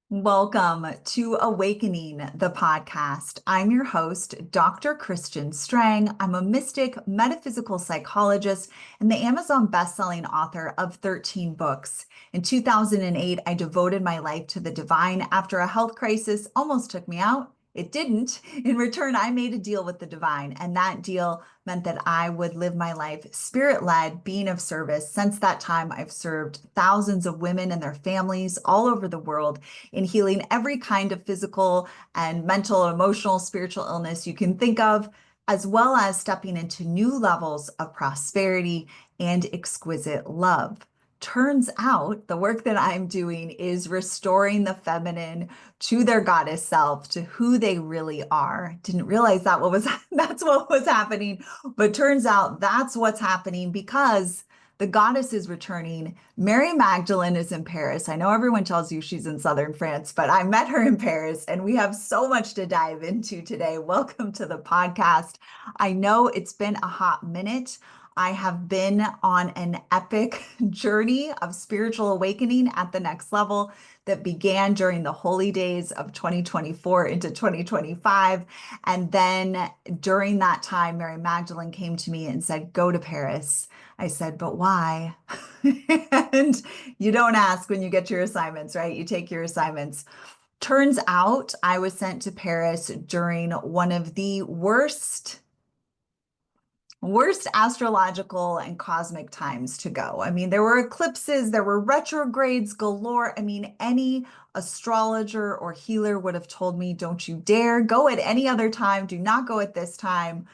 Welcome to Awakening, the podcast. I'm your host, Dr. Kristian Strang. I'm a mystic, metaphysical psychologist, and the Amazon bestselling author of 13 books. In 2008, I devoted my life to the divine after a health crisis almost took me out. It didn't. In return, I made a deal with the divine, and that deal meant that I would live my life spirit-led, being of service. Since that time, I've served thousands of women and their families all over the world in healing every kind of physical and mental, emotional, spiritual illness you can think of, as well as stepping into new levels of prosperity and exquisite love. Turns out the work that I'm doing is restoring the feminine to their goddess self, to who they really are. Didn't realize that's what was happening, but turns out that's what's happening because the goddess is returning. Mary Magdalene is in Paris. I know everyone tells you she's in southern France, but I met her in Paris and we have so much to dive into today. Welcome to the podcast. I know it's been a hot minute. I have been on an epic journey of spiritual awakening at the next level that began during the holy days of 2024 into 2025. And then during that time, Mary Magdalene came to me and said, "Go to Paris." I said, "But why?" And you don't ask when you get your assignments, right? You take your assignments. Turns out I was sent to Paris during one of the worst astrological and cosmic times to go. I mean, there were eclipses, there were retrogrades galore. I mean, any astrologer or healer would have told me, don't you dare go at any other time. Do not go at this time.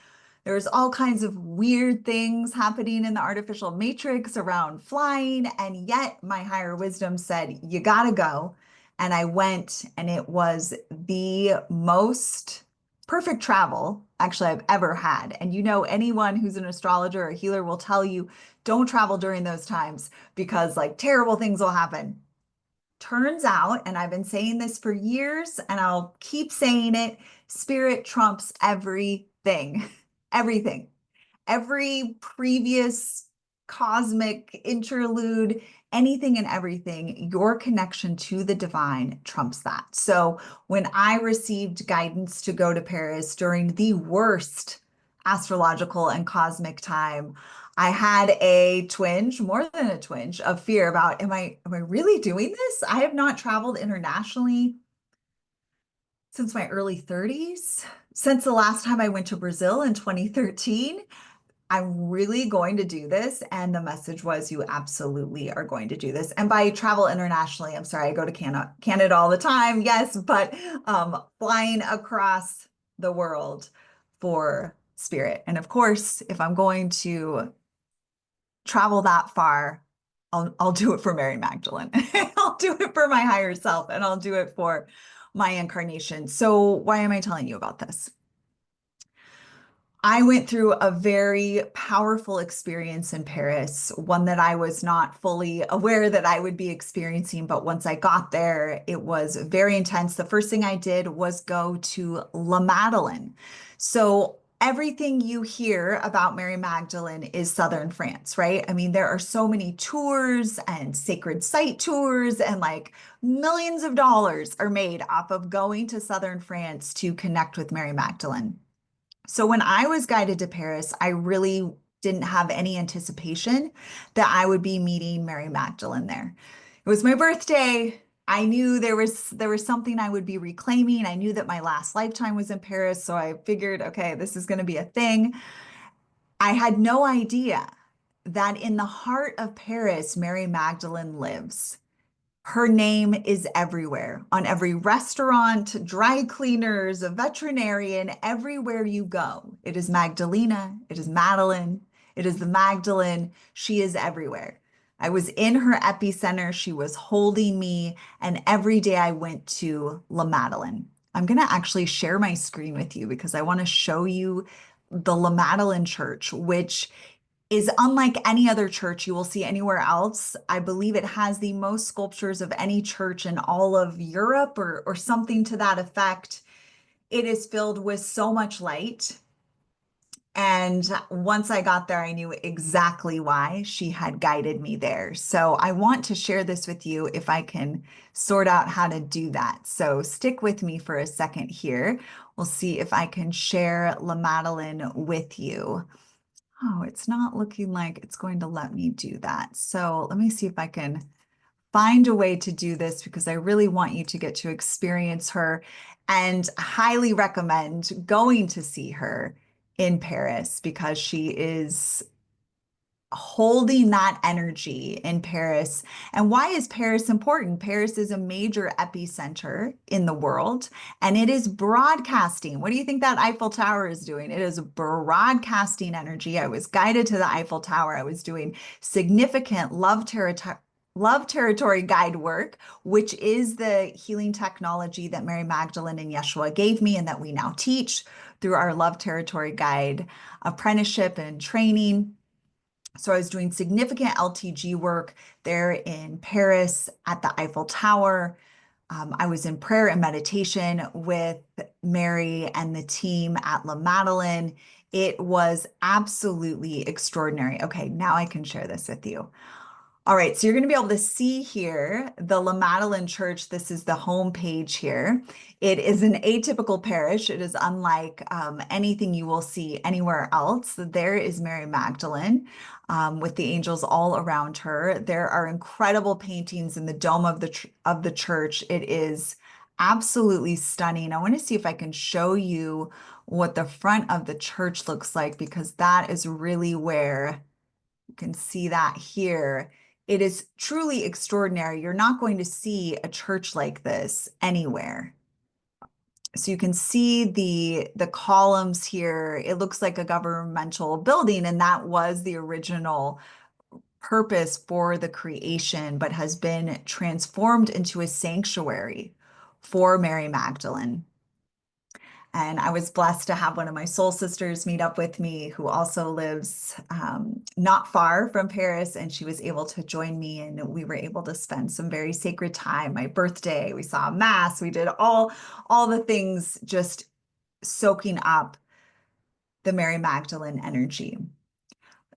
There's all kinds of weird things happening in the artificial matrix around flying. And yet my higher wisdom said, you gotta go. And I went, and it was the most perfect travel actually I've ever had. And anyone who's an astrologer or a healer will tell you, don't travel during those times because like terrible things will happen. Turns out, and I've been saying this for years, and I'll keep saying it, spirit trumps everything, everything. Every previous cosmic interlude, anything and everything, your connection to the divine trumps that. So when I received guidance to go to Paris during the worst astrological and cosmic time, I had a twinge, more than a twinge, of fear about, am I really doing this? I have not traveled internationally since my early 30s, since the last time I went to Brazil in 2013. I'm really going to do this. And the message was, you absolutely are going to do this. And by travel internationally, I'm sorry, I go to Canada all the time. Yes, but flying across the world for spirit. And of course, if I'm going to travel that far, I'll do it for Mary Magdalene. I'll do it for my higher self, and I'll do it for my incarnation. So why am I telling you about this? I went through a very powerful experience in Paris, one that I was not fully aware that I would be experiencing. But once I got there, it was very intense. The first thing I did was go to La Madeleine. So everything you hear about Mary Magdalene is Southern France, right? I mean, there are so many tours and sacred site tours, and like millions of dollars are made off of going to Southern France to connect with Mary Magdalene. So when I was guided to Paris, I really didn't have any anticipation that I would be meeting Mary Magdalene there. It was my birthday. I knew there was something I would be reclaiming. I knew that my last lifetime was in Paris, so I figured, okay, this is going to be a thing. I had no idea that in the heart of Paris, Mary Magdalene lives. Her name is everywhere, on every restaurant, dry cleaners, a veterinarian, everywhere you go. It is Magdalena, it is Madeline, it is the Magdalene. She is everywhere. I was in her epicenter. She was holding me, and every day I went to La Madeleine. I'm going to actually share my screen with you because I want to show you the La Madeleine Church, which is unlike any other church you will see anywhere else. I believe it has the most sculptures of any church in all of Europe or something to that effect. It is filled with so much light. And once I got there, I knew exactly why she had guided me there. So I want to share this with you if I can sort out how to do that. So stick with me for a second here. We'll see if I can share La Madeline with you. Oh, it's not looking like it's going to let me do that. So let me see if I can find a way to do this because I really want you to get to experience her and highly recommend going to see her in Paris because she is holding that energy in Paris. And why is Paris important? Paris is a major epicenter in the world and it is broadcasting. What do you think that Eiffel Tower is doing? It is broadcasting energy. I was guided to the Eiffel Tower. I was doing significant love territory guide work, which is the healing technology that Mary Magdalene and Yeshua gave me and that we now teach through our love territory guide apprenticeship and training. So I was doing significant LTG work there in Paris at the Eiffel Tower. I was in prayer and meditation with Mary and the team at La Madeline. It was absolutely extraordinary. Okay, now I can share this with you. All right, so you're going to be able to see here the La Madeline Church. This is the home page here. It is an atypical parish. It is unlike anything you will see anywhere else. There is Mary Magdalene with the angels all around her. There are incredible paintings in the dome of the church. It is absolutely stunning. I want to see if I can show you what the front of the church looks like because that is really where you can see that here. It is truly extraordinary. You're not going to see a church like this anywhere. So you can see the columns here. It looks like a governmental building, and that was the original purpose for the creation, but has been transformed into a sanctuary for Mary Magdalene. And I was blessed to have one of my soul sisters meet up with me who also lives not far from Paris. And she was able to join me and we were able to spend some very sacred time. My birthday, we saw mass, we did all the things just soaking up the Mary Magdalene energy.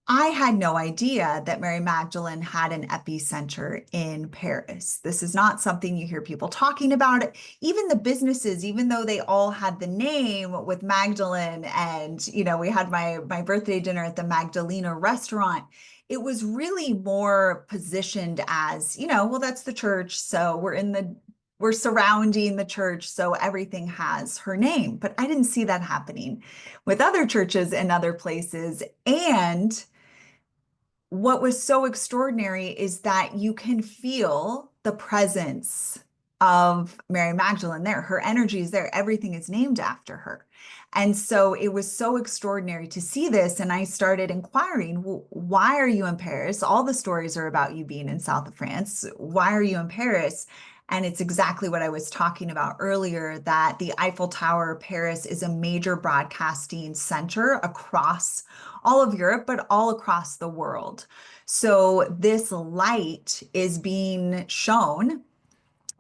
I had no idea that Mary Magdalene had an epicenter in Paris. This is not something you hear people talking about. Even the businesses, even though they all had the name with Magdalene, and we had my birthday dinner at the Magdalena restaurant. It was really more positioned as, well, that's the church, so we're surrounding the church, so everything has her name. But I didn't see that happening with other churches and other places. And what was so extraordinary is that you can feel the presence of Mary Magdalene there. Her energy is there. Everything is named after her. And so it was so extraordinary to see this. And I started inquiring, well, why are you in Paris? All the stories are about you being in south of France. Why are you in Paris? And it's exactly what I was talking about earlier, that the Eiffel Tower, Paris, is a major broadcasting center across all of Europe, but all across the world. So this light is being shown,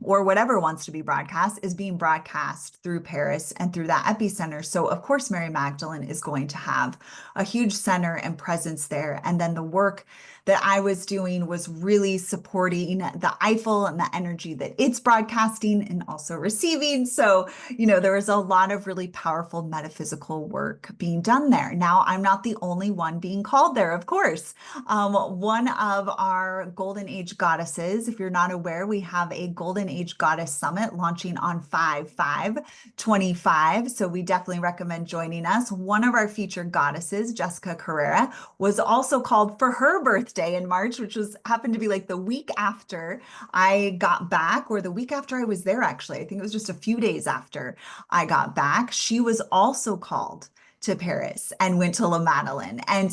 or whatever wants to be broadcast is being broadcast through Paris and through that epicenter. So of course, Mary Magdalene is going to have a huge center and presence there. And then the work that I was doing was really supporting the Eiffel and the energy that it's broadcasting and also receiving. So, there was a lot of really powerful metaphysical work being done there. Now, I'm not the only one being called there, of course. One of our Golden Age goddesses, if you're not aware, we have a Golden Age Goddess Summit launching on 5/5/25. So we definitely recommend joining us. One of our featured goddesses, Jessica Carrera, was also called for her birthday in March, which happened to be like the week after I got back, or the week after I was there, actually. I think it was just a few days after I got back. She was also called to Paris and went to La Madeline and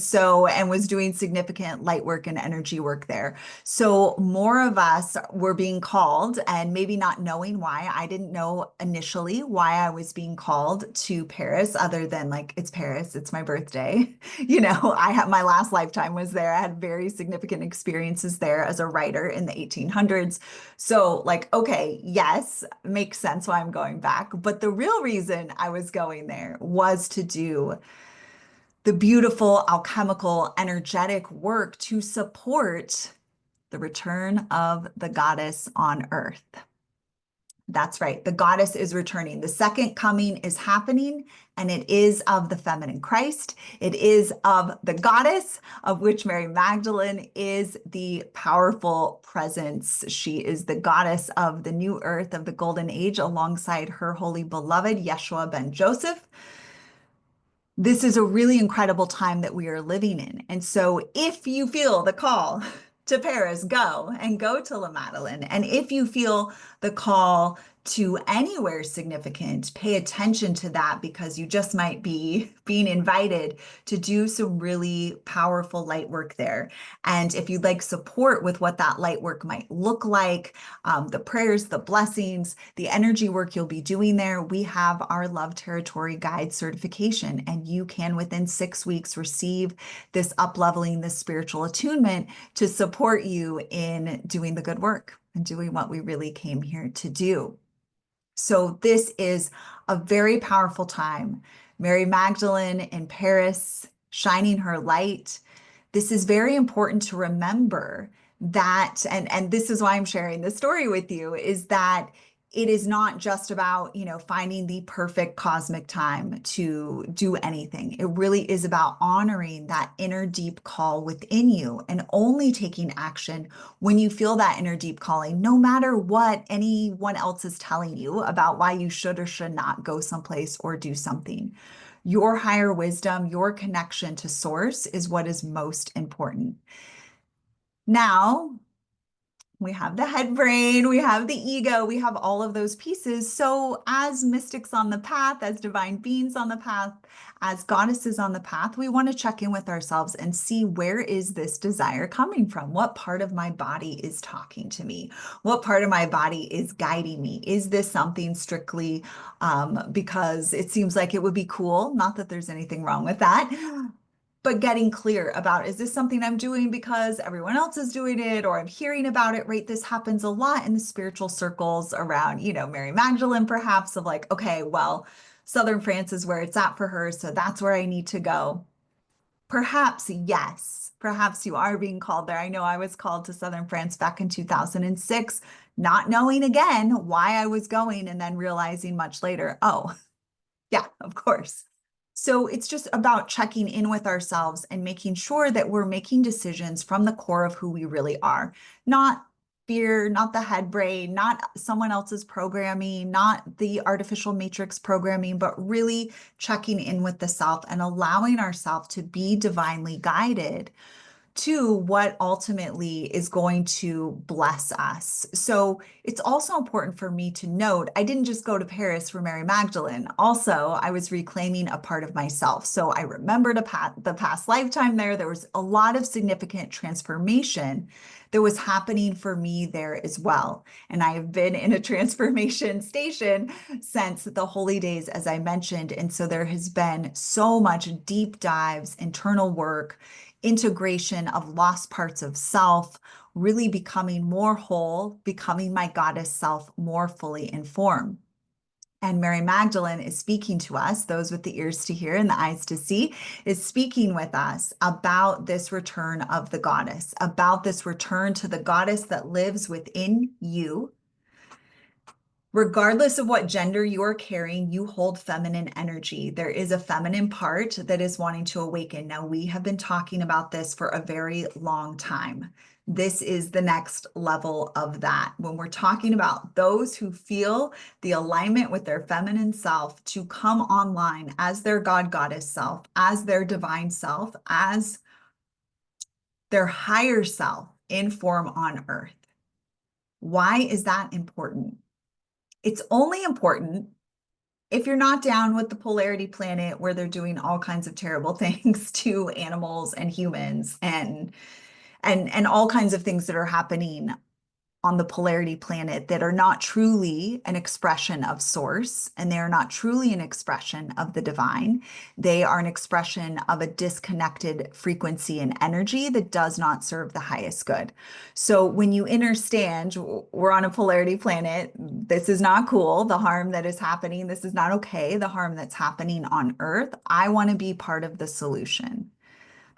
was doing significant light work and energy work there. So more of us were being called and maybe not knowing why. I didn't know initially why I was being called to Paris other than like, it's Paris, it's my birthday. I had my last lifetime was there. I had very significant experiences there as a writer in the 1800s. So like, okay, yes, makes sense why I'm going back. But the real reason I was going there was to do the beautiful alchemical energetic work to support the return of the goddess on earth. That's right. The goddess is returning. The second coming is happening, and it is of the feminine Christ. It is of the goddess, of which Mary Magdalene is the powerful presence. She is the goddess of the new earth of the golden age alongside her holy beloved, Yeshua ben Joseph. This is a really incredible time that we are living in. And so if you feel the call to Paris, go and go to La Madeleine. And if you feel the call to anywhere significant, pay attention to that because you just might be being invited to do some really powerful light work there. And if you'd like support with what that light work might look like, the prayers, the blessings, the energy work you'll be doing there, we have our Love Territory Guide certification, and you can within 6 weeks receive this up-leveling, this spiritual attunement to support you in doing the good work and doing what we really came here to do. So this is a very powerful time. Mary Magdalene in Paris, shining her light. This is very important to remember that, and this is why I'm sharing this story with you, is that it is not just about, finding the perfect cosmic time to do anything. It really is about honoring that inner deep call within you and only taking action when you feel that inner deep calling, no matter what anyone else is telling you about why you should or should not go someplace or do something. Your higher wisdom, your connection to source is what is most important. Now, we have the head brain, we have the ego, we have all of those pieces. So as mystics on the path, as divine beings on the path, as goddesses on the path, we want to check in with ourselves and see, where is this desire coming from? What part of my body is talking to me? What part of my body is guiding me? Is this something strictly because it seems like it would be cool? Not that there's anything wrong with that. But getting clear about, is this something I'm doing because everyone else is doing it or I'm hearing about it, right? This happens a lot in the spiritual circles around, Mary Magdalene, perhaps, of like, okay, well, Southern France is where it's at for her, so that's where I need to go. Perhaps, yes, perhaps you are being called there. I know I was called to Southern France back in 2006, not knowing again why I was going, and then realizing much later, oh, yeah, of course. So it's just about checking in with ourselves and making sure that we're making decisions from the core of who we really are, not fear, not the head brain, not someone else's programming, not the artificial matrix programming, but really checking in with the self and allowing ourselves to be divinely guided to what ultimately is going to bless us. So it's also important for me to note, I didn't just go to Paris for Mary Magdalene. Also, I was reclaiming a part of myself. So I remembered the past lifetime there. There was a lot of significant transformation that was happening for me there as well. And I have been in a transformation station since the holy days, as I mentioned. And so there has been so much deep dives, internal work, integration of lost parts of self, really becoming more whole, becoming my goddess self more fully informed. And Mary Magdalene is speaking to us, those with the ears to hear and the eyes to see, is speaking with us about this return of the goddess, about this return to the goddess that lives within you. Regardless of what gender you are carrying, you hold feminine energy. There is a feminine part that is wanting to awaken. Now, we have been talking about this for a very long time. This is the next level of that. When we're talking about those who feel the alignment with their feminine self to come online as their God goddess self, as their divine self, as their higher self in form on earth. Why is that important? It's only important if you're not down with the polarity planet where they're doing all kinds of terrible things to animals and humans and all kinds of things that are happening on the polarity planet that are not truly an expression of source, and they are not truly an expression of the divine. They are an expression of a disconnected frequency and energy that does not serve the highest good. So when you understand we're on a polarity planet, this is not cool, the harm that is happening, this is not okay, the harm that's happening on Earth. I want to be part of the solution.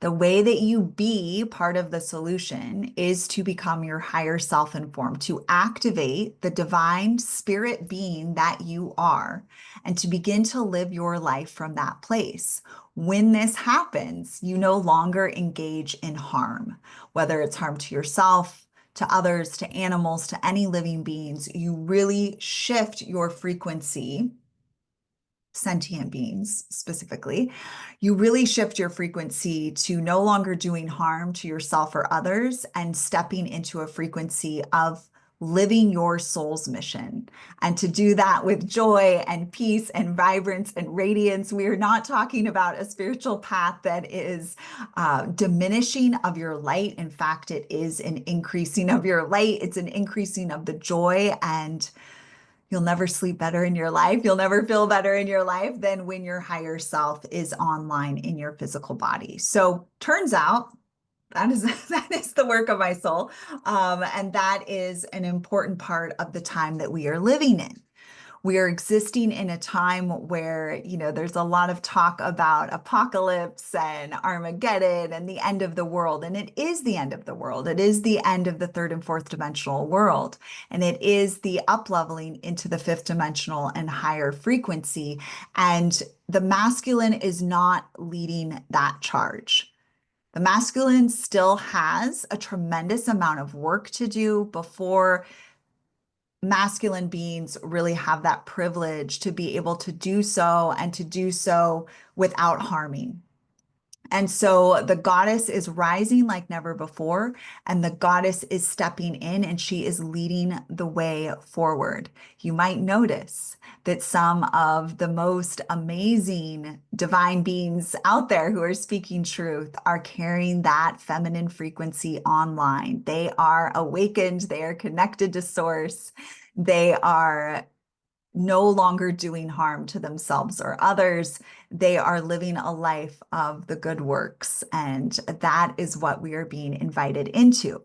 The way that you be part of the solution is to become your higher self informed, to activate the divine spirit being that you are, and to begin to live your life from that place. When this happens, you no longer engage in harm, whether it's harm to yourself, to others, to animals, to any living beings. You really shift your frequency, sentient beings specifically, you really shift your frequency to no longer doing harm to yourself or others and stepping into a frequency of living your soul's mission. And to do that with joy and peace and vibrance and radiance. We are not talking about a spiritual path that is diminishing of your light. In fact, it is an increasing of your light. It's an increasing of the joy, and you'll never sleep better in your life. You'll never feel better in your life than when your higher self is online in your physical body. So turns out that is that is the work of my soul. And that is an important part of the time that we are living in. We are existing in a time where, there's a lot of talk about apocalypse and Armageddon and the end of the world. And it is the end of the world. It is the end of the third and fourth dimensional world. And it is the up-leveling into the fifth dimensional and higher frequency. And the masculine is not leading that charge. The masculine still has a tremendous amount of work to do before masculine beings really have that privilege to be able to do so, and to do so without harming. And so the goddess is rising like never before, and the goddess is stepping in, and she is leading the way forward. You might notice that some of the most amazing divine beings out there who are speaking truth are carrying that feminine frequency online. They are awakened, they are connected to source, they are no longer doing harm to themselves or others. They are living a life of the good works. And that is what we are being invited into.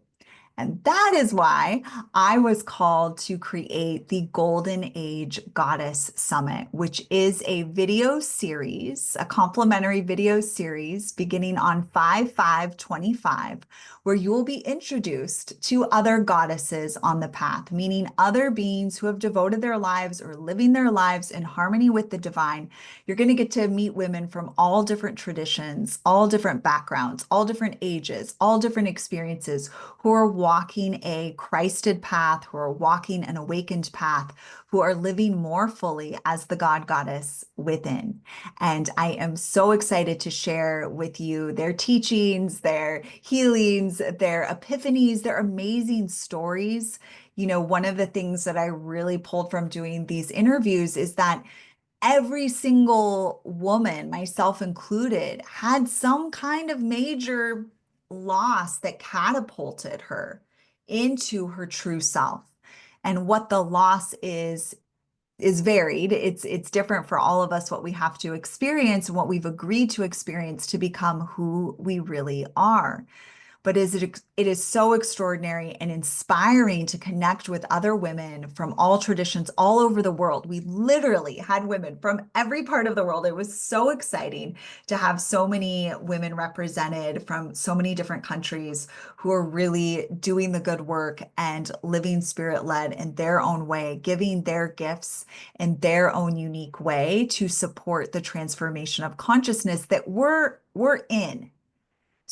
And that is why I was called to create the Golden Age Goddess Summit, which is a video series, a complimentary video series beginning on 5/5/25, where you will be introduced to other goddesses on the path, meaning other beings who have devoted their lives or living their lives in harmony with the divine. You're going to get to meet women from all different traditions, all different backgrounds, all different ages, all different experiences, who are walking a Christed path, who are walking an awakened path, who are living more fully as the God Goddess within. And I am so excited to share with you their teachings, their healings, their epiphanies, their amazing stories. One of the things that I really pulled from doing these interviews is that every single woman, myself included, had some kind of major loss that catapulted her into her true self. And what the loss is varied. It's different for all of us, what we have to experience and what we've agreed to experience to become who we really are. But it is so extraordinary and inspiring to connect with other women from all traditions all over the world. We literally had women from every part of the world. It was so exciting to have so many women represented from so many different countries who are really doing the good work and living spirit-led in their own way, giving their gifts in their own unique way to support the transformation of consciousness that we're in.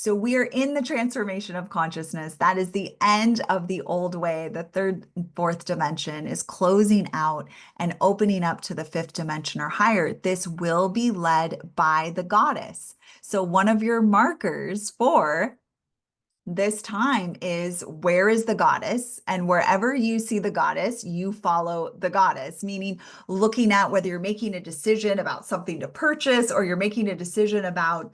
So we are in the transformation of consciousness. That is the end of the old way. The third and fourth dimension is closing out and opening up to the fifth dimension or higher. This will be led by the goddess. So one of your markers for this time is, where is the goddess? And wherever you see the goddess, you follow the goddess, meaning looking at whether you're making a decision about something to purchase, or you're making a decision about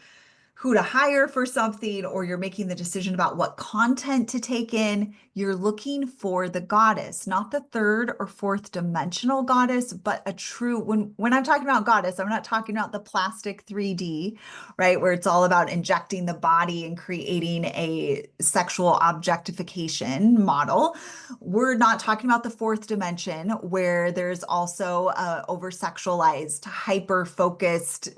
who to hire for something, or you're making the decision about what content to take in, you're looking for the goddess, not the third or fourth dimensional goddess, but a true, when I'm talking about goddess, I'm not talking about the plastic 3D, right? Where it's all about injecting the body and creating a sexual objectification model. We're not talking about the fourth dimension where there's also over sexualized, hyper focused,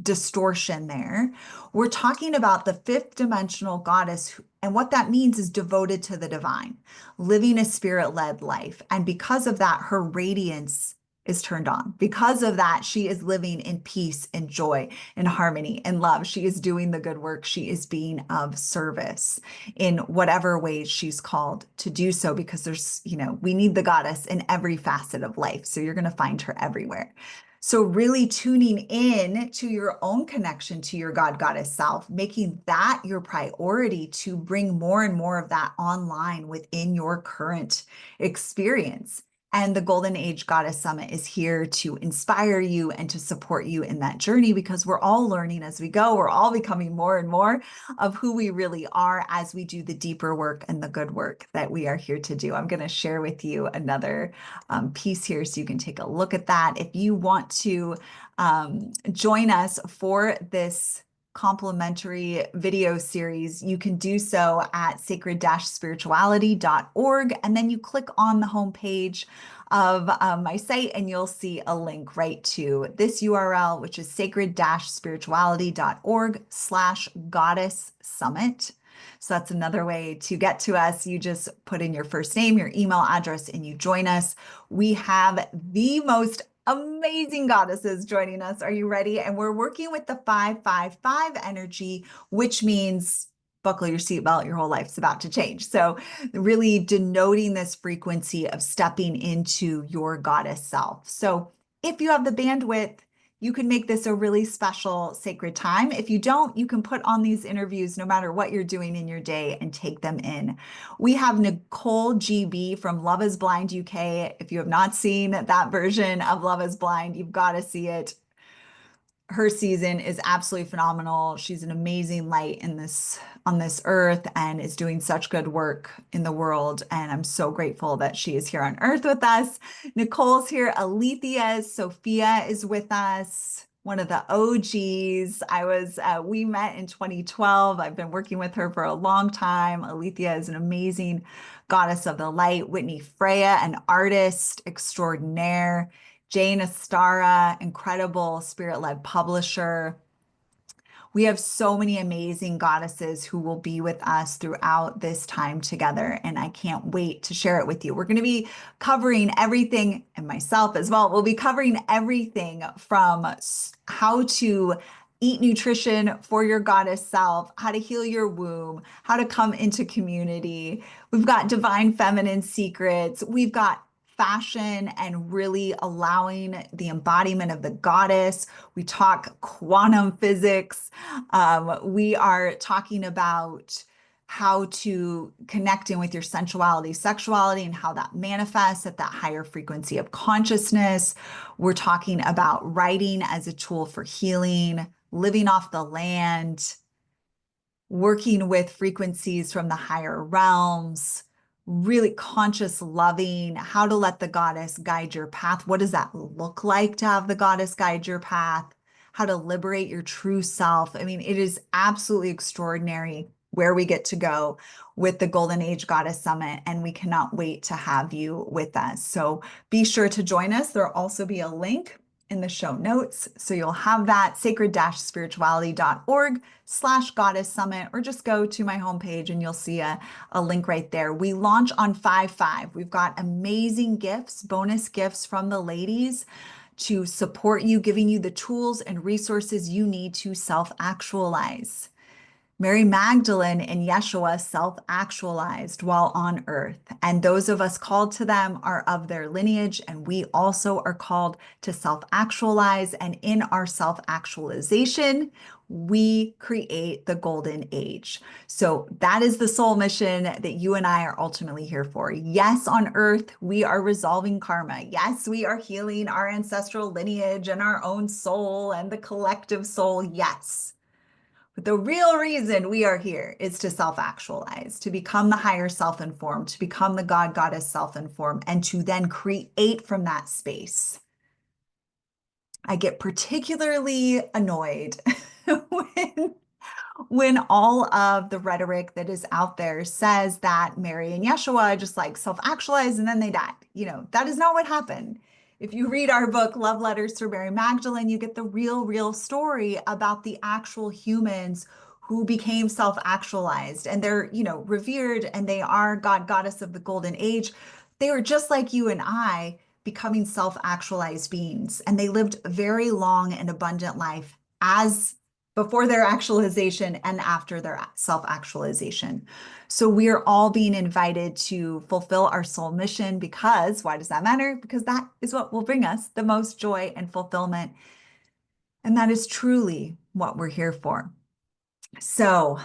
distortion there. We're talking about the fifth dimensional goddess. And what that means is devoted to the divine, living a spirit led life. And because of that, her radiance is turned on. Because of that, she is living in peace and joy and harmony and love. She is doing the good work. She is being of service in whatever ways she's called to do so, because we need the goddess in every facet of life. So you're going to find her everywhere. So really tuning in to your own connection to your God Goddess self, making that your priority to bring more and more of that online within your current experience. And the Golden Age Goddess Summit is here to inspire you and to support you in that journey, because we're all learning as we go. We're all becoming more and more of who we really are as we do the deeper work and the good work that we are here to do. I'm going to share with you another piece here so you can take a look at that. If you want to join us for this complimentary video series, you can do so at sacred-spirituality.org. And then you click on the homepage of my site and you'll see a link right to this URL, which is sacred-spirituality.org/goddess summit. So that's another way to get to us. You just put in your first name, your email address, and you join us. We have the most amazing goddesses joining us. Are you ready? And we're working with the 555 energy, which means buckle your seatbelt, your whole life's about to change. So really denoting this frequency of stepping into your goddess self. So if you have the bandwidth, you can make this a really special sacred time. If you don't, you can put on these interviews no matter what you're doing in your day and take them in. We have Nicole GB from Love is Blind UK. If you have not seen that version of Love is Blind, you've got to see it. Her season is absolutely phenomenal. She's an amazing light on this earth and is doing such good work in the world. And I'm so grateful that she is here on earth with us. Nicole's here. Alethea, Sophia is with us. One of the OGs. We met in 2012. I've been working with her for a long time. Alethea is an amazing goddess of the light. Whitney Freya, an artist extraordinaire. Jane Astara, incredible spirit-led publisher. We have so many amazing goddesses who will be with us throughout this time together, and I can't wait to share it with you. We're going to be covering everything, and myself as well. We'll be covering everything from how to eat nutrition for your goddess self, how to heal your womb, how to come into community. We've got divine feminine secrets. We've got fashion and really allowing the embodiment of the goddess. We talk quantum physics. We are talking about how to connect in with your sensuality, sexuality, and how that manifests at that higher frequency of consciousness. We're talking about writing as a tool for healing, living off the land, working with frequencies from the higher realms, really conscious loving, how to let the goddess guide your path. What does that look like to have the goddess guide your path? How to liberate your true self. I mean, it is absolutely extraordinary where we get to go with the Golden Age Goddess Summit, and we cannot wait to have you with us. So be sure to join us. There'll also be a link in the show notes. So you'll have that sacred-spirituality.org/goddess summit, or just go to my homepage and you'll see a link right there. We launch on 5/5. We've got amazing gifts, bonus gifts from the ladies to support you, giving you the tools and resources you need to self-actualize. Mary Magdalene and Yeshua self-actualized while on earth, and those of us called to them are of their lineage, and we also are called to self-actualize, and in our self-actualization, we create the golden age. So that is the soul mission that you and I are ultimately here for. Yes, on earth, we are resolving karma. Yes, we are healing our ancestral lineage and our own soul and the collective soul. Yes. But the real reason we are here is to self-actualize, to become the higher self-informed, to become the God Goddess self-informed, and to then create from that space. I get particularly annoyed when when all of the rhetoric that is out there says that Mary and Yeshua just like self-actualized and then they died. That is not what happened. If you read our book, Love Letters to Mary Magdalene, you get the real story about the actual humans who became self-actualized and they're, revered and they are God, Goddess of the Golden Age. They were just like you and I becoming self-actualized beings. And they lived a very long and abundant life as before their actualization and after their self-actualization. So we are all being invited to fulfill our soul mission because why does that matter? Because that is what will bring us the most joy and fulfillment. And that is truly what we're here for. So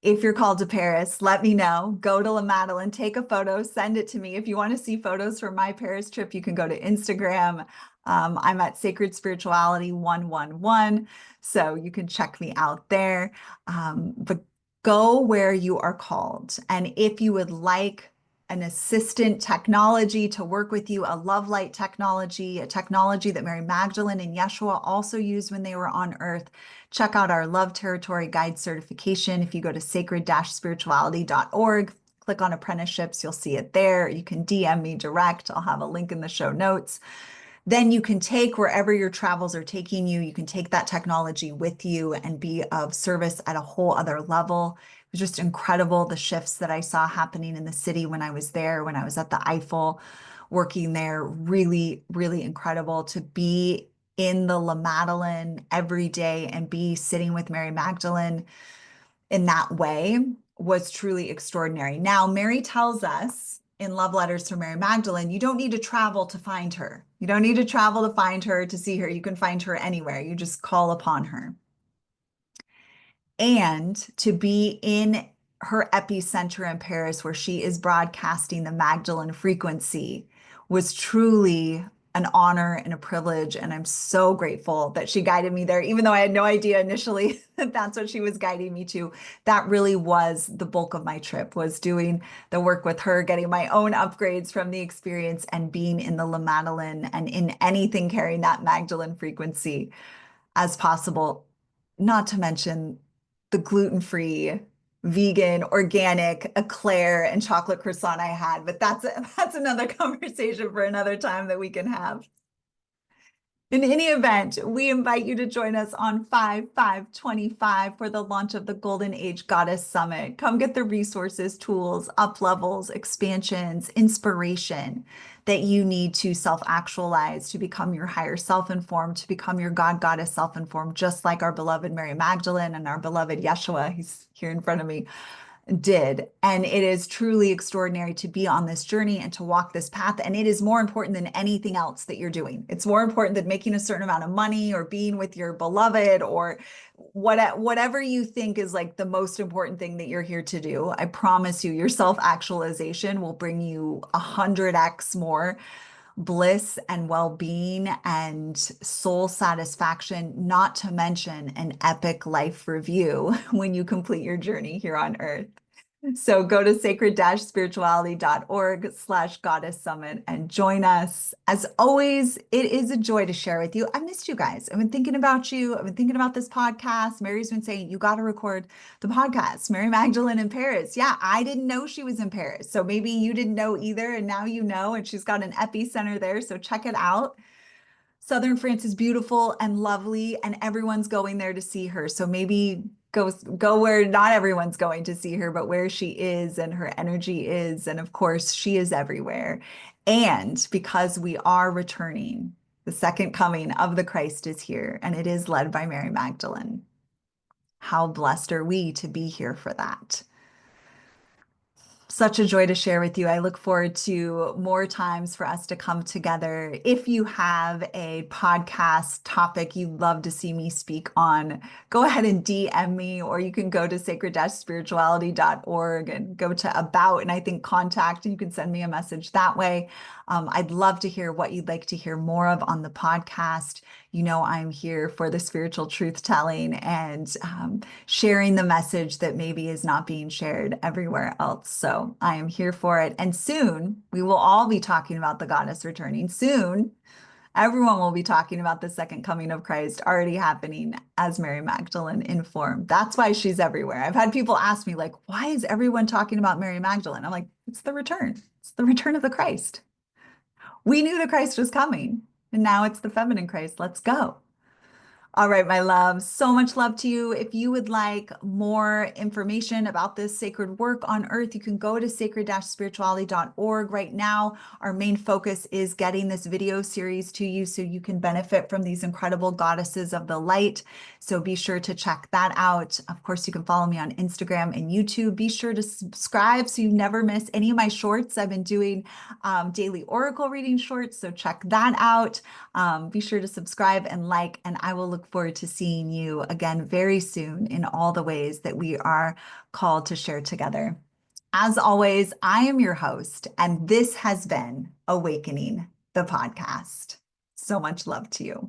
if you're called to Paris, let me know. Go to La Madeline, take a photo, send it to me. If you want to see photos from my Paris trip, you can go to Instagram. I'm at Sacred Spirituality 111, so you can check me out there. But go where you are called. And if you would like an assistant technology to work with you, a love light technology, a technology that Mary Magdalene and Yeshua also used when they were on earth, check out our Love Territory Guide certification. If you go to sacred-spirituality.org, click on apprenticeships, you'll see it there. You can DM me direct. I'll have a link in the show notes. Then you can take wherever your travels are taking you, you can take that technology with you and be of service at a whole other level. It was just incredible the shifts that I saw happening in the city when I was there, when I was at the Eiffel working there. Really, really incredible to be in the La Madeline every day and be sitting with Mary Magdalene in that way was truly extraordinary. Now, Mary tells us in Love Letters to Mary Magdalene, you don't need to travel to find her. You don't need to travel to find her, to see her. You can find her anywhere. You just call upon her. And to be in her epicenter in Paris, where she is broadcasting the Magdalene frequency, was truly an honor and a privilege. And I'm so grateful that she guided me there, even though I had no idea initially that that's what she was guiding me to. That really was the bulk of my trip, was doing the work with her, getting my own upgrades from the experience and being in the La Madeline and in anything carrying that Magdalene frequency as possible, not to mention the gluten-free, vegan, organic eclair and chocolate croissant I had. But that's another conversation for another time that we can have. In any event, we invite you to join us on 5/5/25 for the launch of the Golden Age Goddess Summit. Come get the resources, tools, up levels, expansions, inspiration that you need to self-actualize, to become your higher self-informed, to become your God Goddess self-informed, just like our beloved Mary Magdalene and our beloved Yeshua, he's here in front of me, did. And it is truly extraordinary to be on this journey and to walk this path. And it is more important than anything else that you're doing. It's more important than making a certain amount of money or being with your beloved or whatever you think is like the most important thing that you're here to do. I promise you, your self-actualization will bring you 100x more bliss and well-being and soul satisfaction, not to mention an epic life review when you complete your journey here on earth. So go to sacred-spirituality.org/goddess summit and join us. As always, it is a joy to share with you. I missed you guys. I've been thinking about you. I've been thinking about this podcast. Mary's been saying, you got to record the podcast. Mary Magdalene in Paris. Yeah, I didn't know she was in Paris. So maybe you didn't know either. And now you know, and she's got an epicenter there. So check it out. Southern France is beautiful and lovely, and everyone's going there to see her. So maybe go where not everyone's going to see her, but where she is and her energy is. And of course, she is everywhere. And because we are returning, the second coming of the Christ is here, and it is led by Mary Magdalene. How blessed are we to be here for that? Such a joy to share with you. I look forward to more times for us to come together. If you have a podcast topic you'd love to see me speak on, go ahead and DM me, or you can go to sacred-spirituality.org and go to about, and I think contact, and you can send me a message that way. I'd love to hear what you'd like to hear more of on the podcast. You know, I'm here for the spiritual truth telling and sharing the message that maybe is not being shared everywhere else. So I am here for it. And soon we will all be talking about the goddess returning. Soon, everyone will be talking about the second coming of Christ already happening as Mary Magdalene informed. That's why she's everywhere. I've had people ask me, like, why is everyone talking about Mary Magdalene? I'm like, it's the return. It's the return of the Christ. We knew the Christ was coming, and now it's the feminine Christ. Let's go. All right, my love. So much love to you. If you would like more information about this sacred work on earth, you can go to sacred-spirituality.org. Right now, our main focus is getting this video series to you so you can benefit from these incredible goddesses of the light. So be sure to check that out. Of course, you can follow me on Instagram and YouTube. Be sure to subscribe so you never miss any of my shorts. I've been doing daily oracle reading shorts, so check that out. Be sure to subscribe and like, and I will look forward to seeing you again very soon in all the ways that we are called to share together. As always, I am your host, and this has been Awakening the Podcast. So much love to you.